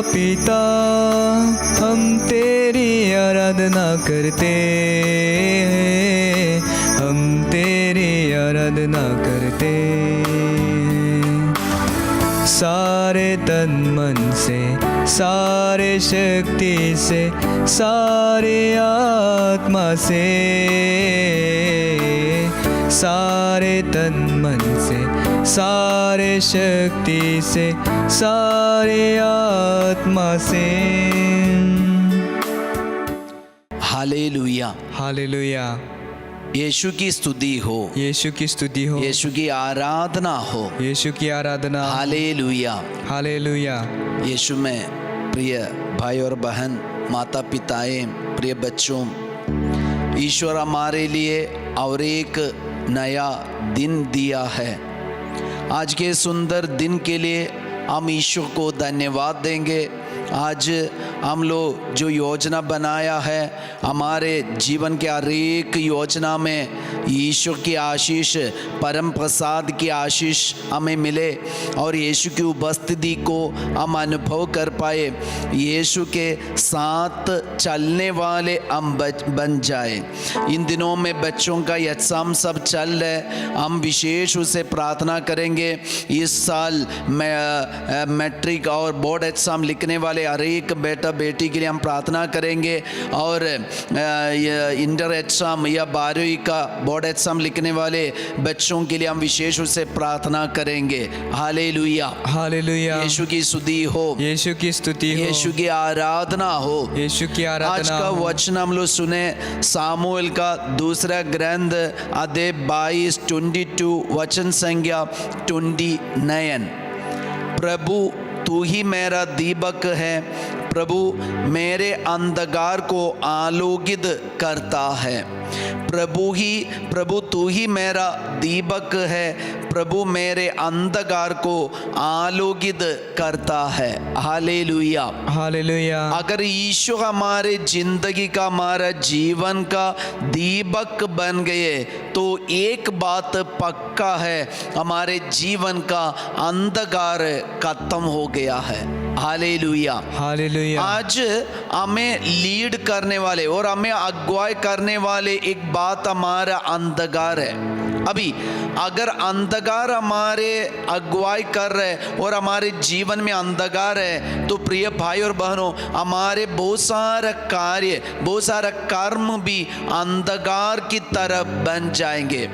पिता हम तेरी आराधना करते हैं, हम तेरी आराधना करते हैं। सारे तन मन से, सारे शक्ति से, सारे आत्मा से, सारे तन मन से, सारे शक्ति से, सारे आत्मा से। Hallelujah, hallelujah. यीशु की स्तुति हो, यीशु की स्तुति हो, यीशु की आराधना हो, यीशु की आराधना। Hallelujah, hallelujah. यीशु में प्रिय भाई और बहन, माता पिताएं, प्रिय बच्चों, ईश्वर हमारे लिए और एक नया दिन दिया है। आज के सुंदर दिन के लिए हम ईश्वर को धन्यवाद देंगे। आज हम लोग जो योजना बनाया है, हमारे जीवन के हर एक योजना में ईश्वर की आशीष, परम प्रसाद की आशीष हमें मिले और यीशु की उपस्थिति को हम अनुभव कर पाए, यीशु के साथ चलने वाले हम बन जाए। इन दिनों में बच्चों का एग्जाम सब चल रहा है, हम विशेष उसे प्रार्थना करेंगे। इस साल मैट्रिक और बोर्ड एग्जाम लिखने वाले हर एक बेटा बेटी के लिए हम प्रार्थना करेंगे और इंटर एग्जाम या 12वीं का बोर्ड एग्जाम लिखने वाले बच्चों के लिए हम विशेष रूप से प्रार्थना करेंगे। Hallelujah, hallelujah. यीशु की स्तुति हो, यीशु की स्तुति हो, यीशु की आराधना हो, यीशु की आराधना। आज का वचन हम लोग सुने सामुएल का दूसरा ग्रंथ अध्याय 22 वचन संख्या 29। प्रभु तू ही मेरा दीपक है, प्रभु मेरे अंधकार को आलोकित करता है। प्रभु तू ही मेरा दीपक है, प्रभु मेरे अंधकार को आलोकित करता है। Hallelujah, hallelujah. अगर ईश्वर हमारे जिंदगी का, हमारा जीवन का दीपक बन गए तो एक बात पक्का है, हमारे जीवन का अंधकार खत्म हो गया है। Hallelujah, hallelujah. आज हमें लीड करने वाले और हमें अगुवाई करने वाले एक बात हमारा अंधकार है। अभी अगर अंधकार हमारे अगुवाई कर रहे और हमारे जीवन में अंधकार है तो प्रिय भाई और बहनों, हमारे बहुत सारा कार्य, बहुत सारा कर्म भी अंधकार की तरफ बन जाएंगे।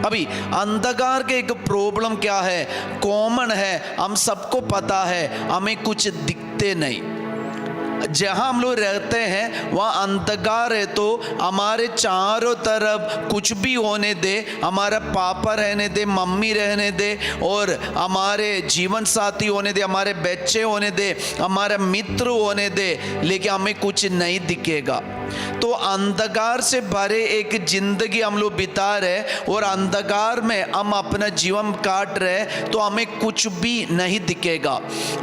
अभी अंधकार के एक प्रॉब्लम क्या है, कॉमन है, हम सबको पता है, हमें कुछ दिखते नहीं। जहाँ हम लोग रहते हैं वहाँ अंधकार है, तो हमारे चारों तरफ कुछ भी होने दे, हमारा पापा रहने दे, मम्मी रहने दे, और हमारे जीवन साथी होने दे, हमारे बच्चे होने दे, हमारे मित्र होने दे, लेकिन हमें कुछ नहीं दिखेगा। तो अंधकार से भरे एक जिंदगी हम लोग बिता रहे और अंधकार में हम अपना जीवन काट रहे, तो हमें कुछ भी नहीं दिखेगा।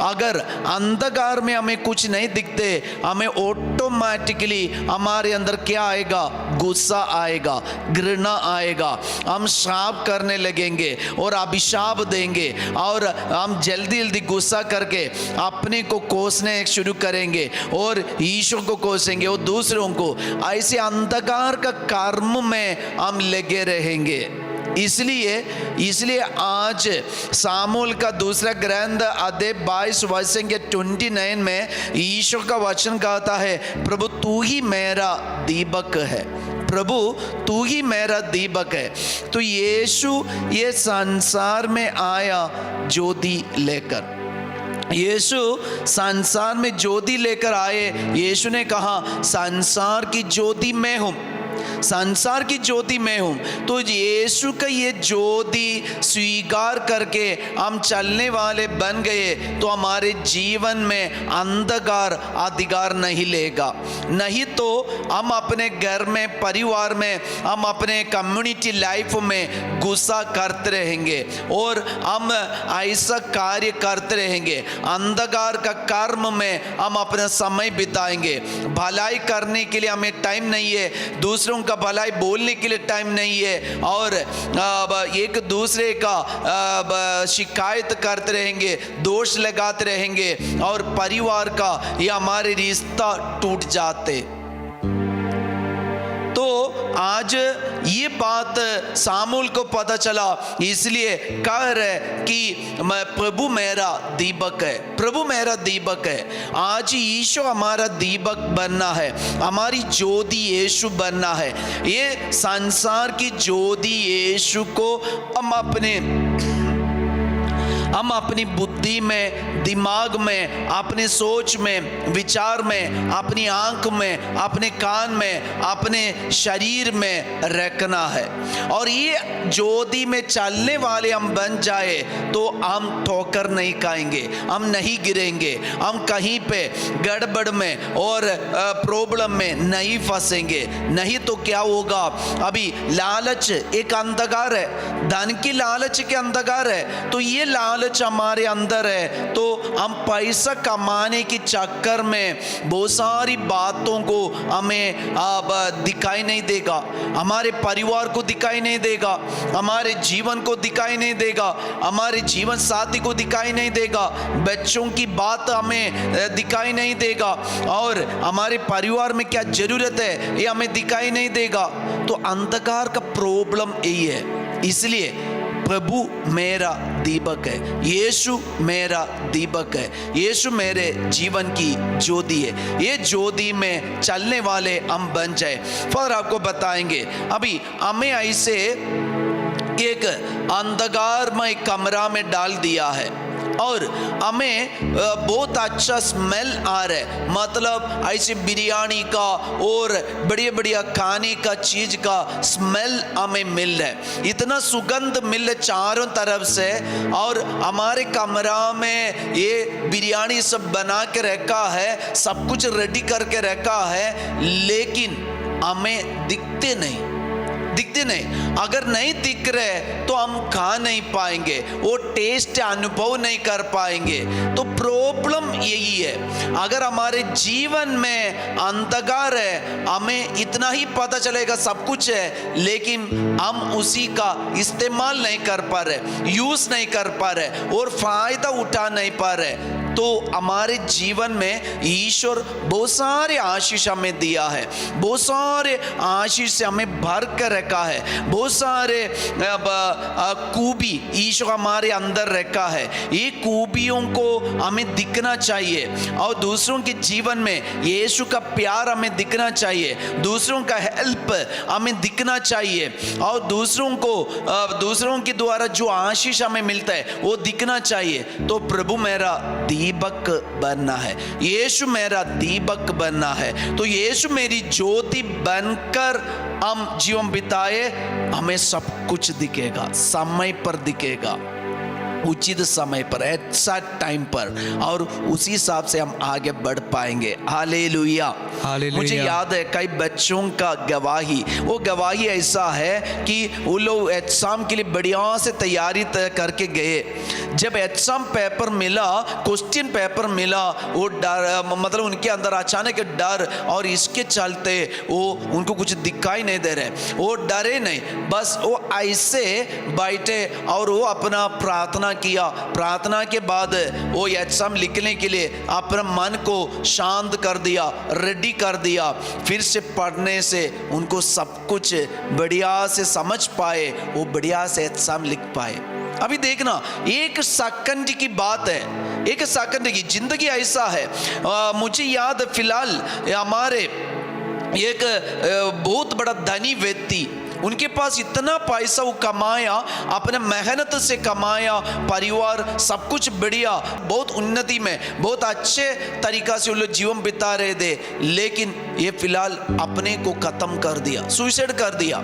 अगर अंधकार में हमें कुछ नहीं दिखते, हमें ऑटोमेटिकली हमारे अंदर क्या आएगा, गुस्सा आएगा, घृणा आएगा, हम श्राप करने लगेंगे और अभिशाप देंगे और हम जल्दी जल्दी गुस्सा करके अपने को कोसने शुरू करेंगे और ईश्वर को कोसेंगे और दूसरों को। ऐसे अंधकार का कर्म में हम लगे रहेंगे। इसलिए आज सामुएल का दूसरा ग्रंथ अध्याय 22 वचन के 29 में ईश्वर का वचन कहता है, प्रभु तू ही मेरा दीपक है, प्रभु तू ही मेरा दीपक है। तो यीशु ये संसार में आया ज्योति लेकर, यीशु संसार में ज्योति लेकर आए। यीशु ने कहा संसार की ज्योति मैं हूँ, संसार की ज्योति मैं हूँ। तो यीशु का ये ज्योति स्वीकार करके हम चलने वाले बन गए तो हमारे जीवन में अंधकार अधिकार नहीं लेगा। नहीं तो हम अपने घर में, परिवार में, हम अपने कम्युनिटी लाइफ में गुस्सा करते रहेंगे और हम ऐसा कार्य करते रहेंगे। अंधकार का कर्म में हम अपना समय बिताएंगे। भलाई करने के लिए हमें टाइम नहीं है, दूसरों का भलाई बोलने के लिए टाइम नहीं है, और एक दूसरे का शिकायत करते रहेंगे, दोष लगाते रहेंगे और परिवार का या हमारे रिश्ता टूट जाते। तो आज ये बात सामुएल को पता चला, इसलिए कह रहे कि प्रभु मेरा दीपक है, प्रभु मेरा दीपक है। आज यीशु हमारा दीपक बनना है, हमारी ज्योति यीशु बनना है। ये संसार की ज्योति यीशु को हम अपनी बुद्धि में, दिमाग में, अपने सोच में, विचार में, अपनी आंख में, अपने कान में, अपने शरीर में रखना है। और ये ज्योति में चलने वाले हम बन जाए तो हम ठोकर नहीं खाएंगे, हम नहीं गिरेंगे, हम कहीं पे गड़बड़ में और प्रॉब्लम में नहीं फंसेंगे। नहीं तो क्या होगा, अभी लालच एक अंधकार है, धन की लालच के अंधकार है। तो ये लालच हमारे अंदर है तो हम पैसा कमाने के चक्कर में बहुत सारी बातों को हमें अब दिखाई नहीं देगा, हमारे परिवार को दिखाई नहीं देगा, हमारे जीवन को दिखाई नहीं देगा, हमारे जीवन साथी को दिखाई नहीं देगा, बच्चों की बात हमें दिखाई नहीं देगा, और हमारे परिवार में क्या जरूरत है ये हमें दिखाई नहीं देगा। तो अंधकार का प्रॉब्लम यही है। इसलिए प्रभु मेरा दीपक है, यीशु मेरा दीपक है, यीशु मेरे जीवन की ज्योति है। ये ज्योति में चलने वाले हम बन जाए। फिर आपको बताएंगे, अभी हमें ऐसे एक अंधकारमय कमरा में डाल दिया है और हमें बहुत अच्छा स्मेल आ रहा है, मतलब ऐसे बिरयानी का और बढ़िया बढ़िया खाने का चीज का स्मेल हमें मिल रहा है, इतना सुगंध मिल रहा है चारों तरफ से। और हमारे कमरा में ये बिरयानी सब बना के रखा है, सब कुछ रेडी करके रखा है, लेकिन हमें दिखते नहीं। अगर नहीं दिख रहे तो हम खा नहीं पाएंगे, वो टेस्ट अनुभव नहीं कर पाएंगे। तो प्रॉब्लम यही है, अगर हमारे जीवन में अंधकार है, हमें इतना ही पता चलेगा सब कुछ है, लेकिन हम उसी का इस्तेमाल नहीं कर पा रहे, यूज नहीं कर पा रहे और फायदा उठा नहीं पा रहे, तो हमारे जीवन में ईश्वर बहुत सारे आशीष हमें दिया है, बहुत सारे आशीष से हमें भर कर रखा है, बहुत सारे खूबी ईश्वर हमारे अंदर रखा है। ये खूबियों को हमें दिखना चाहिए और दूसरों के जीवन में यीशु का प्यार हमें दिखना चाहिए, दूसरों का हेल्प हमें दिखना चाहिए और दूसरों के द्वारा जो आशीष हमें मिलता है वो दिखना चाहिए। तो प्रभु मेरा दीपक बनना है, यीशु मेरा दीपक बनना है। तो यीशु मेरी ज्योति बनकर हम जीवन बिताए, हमें सब कुछ दिखेगा, समय पर दिखेगा, उचित समय पर, एक्ट टाइम पर, और उसी हिसाब से हम आगे बढ़ पाएंगे। हालेलुया। मुझे याद है कई बच्चों का गवाही, वो गवाही ऐसा है कि वो लोग एग्जाम के लिए बढ़िया से तैयारी करके गए। जब एग्जाम पेपर मिला, क्वेश्चन पेपर मिला, वो डर, मतलब उनके अंदर अचानक डर, और इसके चलते वो उनको कुछ दिखाई नहीं दे रहे, वो डरे नहीं, बस वो ऐसे बैठे और वो अपना प्रार्थना किया। प्रार्थना के बाद वो एग्जाम लिखने के लिए अपने मन को शांत कर दिया, रेडी कर दिया, फिर से पढ़ने से उनको सब कुछ बढ़िया से समझ पाए, वो बढ़िया से एग्जाम लिख पाए। अभी देखना, एक सेकंड की बात है, एक सेकंड की जिंदगी ऐसा है। मुझे याद फिलहाल हमारे एक बहुत बड़ा धनी व्यक्ति, उनके पास इतना पैसा वो कमाया, अपने मेहनत से कमाया, परिवार सब कुछ बढ़िया, बहुत उन्नति में, बहुत अच्छे तरीका से वो लोग जीवन बिता रहे थे, लेकिन ये फिलहाल अपने को खत्म कर दिया, सुसाइड कर दिया।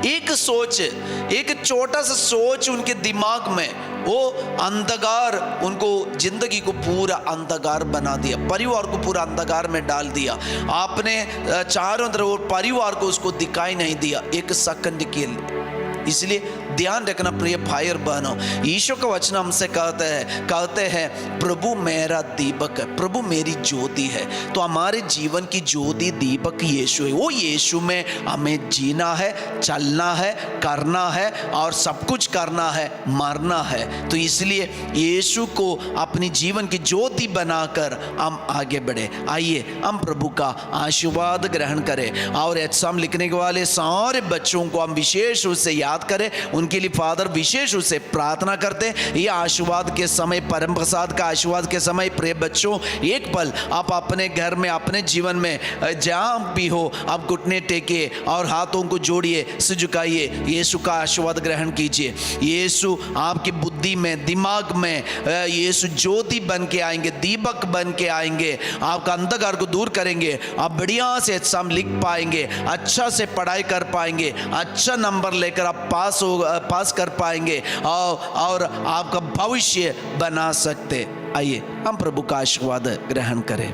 एक सोच, एक छोटा सा सोच उनके दिमाग में, वो अंधकार, उनको जिंदगी को पूरा अंधकार बना दिया, परिवार को पूरा अंधकार में डाल दिया। आपने चारों तरफ परिवार को उसको दिखाई नहीं दिया एक सेकंड के लिए। इसलिए ध्यान रखना प्रिय भाई और बहनों, ईशो का वचन हमसे कहते हैं प्रभु मेरा दीपक है, प्रभु मेरी ज्योति है। तो हमारे जीवन की ज्योति दीपक यीशु है। वो यीशु में हमें जीना है, चलना है, करना है और सब कुछ करना है, मरना है। तो इसलिए यीशु को अपनी जीवन की ज्योति बनाकर हम आगे बढ़े। आइए हम प्रभु का आशीर्वाद ग्रहण करें और एग्जाम लिखने वाले सारे बच्चों को हम विशेष रूप से याद करें, उनके लिए फादर विशेष रूप से प्रार्थना करते हैं। ये आशीर्वाद के समय, परम प्रसाद का आशीर्वाद के समय, प्रिय बच्चों, एक पल आप अपने घर में, अपने जीवन में जहां भी हो, आप घुटने टेकिए और हाथों को जोड़िए, सिर झुकाइए, यीशु का आशीर्वाद ग्रहण कीजिए। यीशु आपकी बुद्धि में, दिमाग में यीशु ज्योति बन के आएंगे, दीपक बन के आएंगे, आपका अंधकार को दूर करेंगे, आप बढ़िया से एग्जाम लिख पाएंगे, अच्छा से पढ़ाई कर पाएंगे, अच्छा नंबर लेकर आप पास कर पाएंगे और आपका भविष्य बना सकते। आइए हम प्रभु का आशीर्वाद ग्रहण करें।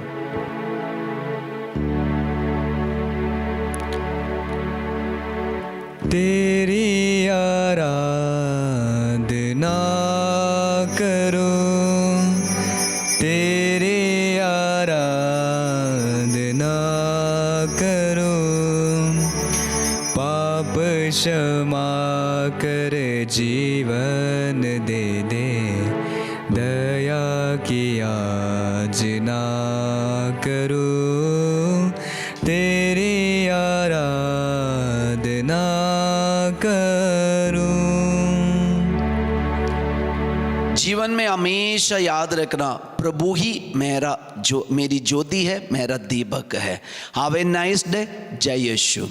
तेरी आराधना करूं, तेरी आराधना करूं, पाप क्षमा कर जीवन दे दे, दया की याचना करूं, तेरी आराधना करूं। जीवन में हमेशा याद रखना, प्रभु ही मेरी ज्योति है, मेरा दीपक है। Have a nice day. जय यीशु।